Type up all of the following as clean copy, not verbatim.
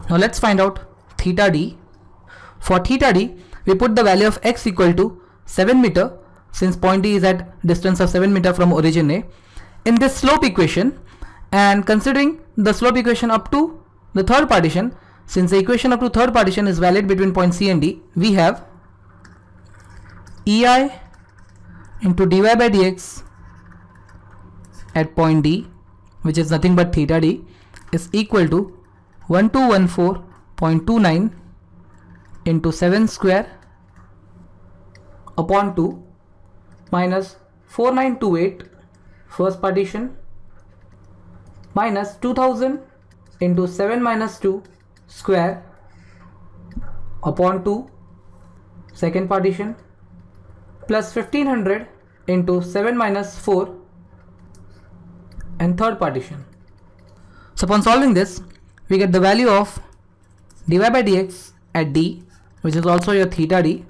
Now let's find out theta d. For theta d, we put the value of x equal to 7 meter, since point D is at distance of 7 meter from origin A, in this slope equation, and considering the slope equation up to the third partition, since the equation up to third partition is valid between point C and D, we have EI into dy by dx at point D, which is nothing but theta d, is equal to 1214.29 into 7 square upon 2 minus 4928 first partition minus 2000 into 7 minus 2 square upon 2 second partition plus 1500 into 7 minus 4 and third partition. So upon solving this, we get the value of dy by dx at D, which is also your theta d,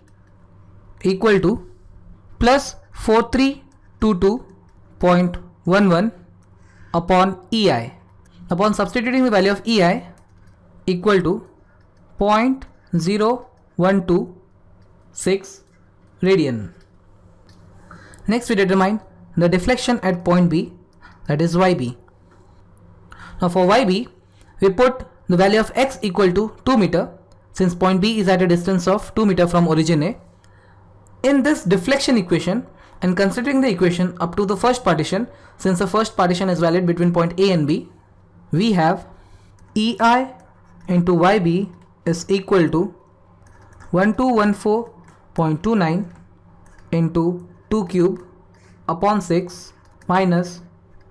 equal to plus 4322.11 upon EI. Upon substituting the value of EI equal to 0.0126 radian. Next we determine the deflection at point B, that is YB. Now for YB, we put the value of x equal to 2 meter, since point B is at a distance of 2 meter from origin A. In this deflection equation, and considering the equation up to the first partition, since the first partition is valid between point A and B, we have EI into YB is equal to 1214.29 into 2 cube upon 6 minus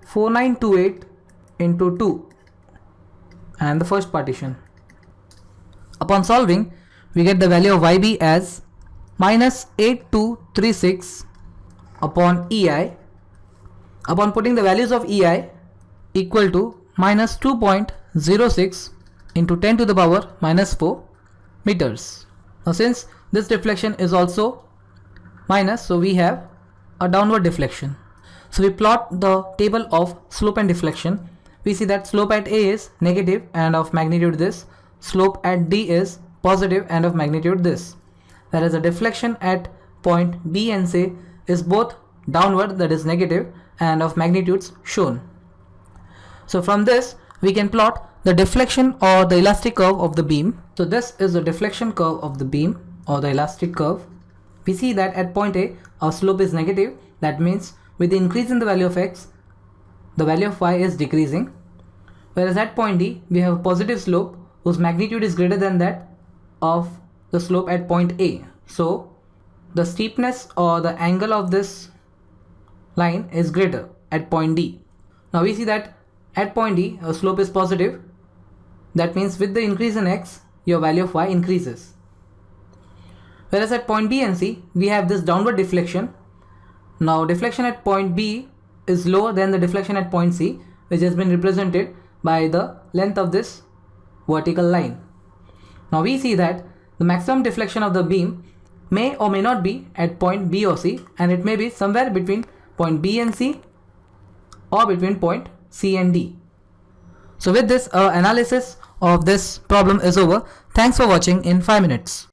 4928 into 2 and the first partition. Upon solving, we get the value of YB as minus 8236 upon EI. Upon putting the values of EI equal to minus 2.06 into 10 to the power minus 4 meters. Now since this deflection is also minus, so we have a downward deflection. So we plot the table of slope and deflection. We see that slope at A is negative and of magnitude this, slope at D is positive and of magnitude this, whereas the deflection at point B and C is both downward, that is negative, and of magnitudes shown. So from this we can plot the deflection or the elastic curve of the beam. So this is the deflection curve of the beam or the elastic curve. We see that at point A our slope is negative, that means with the increase in the value of x, the value of y is decreasing, whereas at point D we have a positive slope whose magnitude is greater than that of the slope at point A. So the steepness or the angle of this line is greater at point D. Now we see that at point D our slope is positive, that means with the increase in x your value of y increases, whereas at point B and C we have this downward deflection. Now deflection at point B is lower than the deflection at point C, which has been represented by the length of this vertical line. Now we see that the maximum deflection of the beam may or may not be at point B or C, and it may be somewhere between point B and C or between point C and D. So with this, our analysis of this problem is over. Thanks for watching in 5 minutes.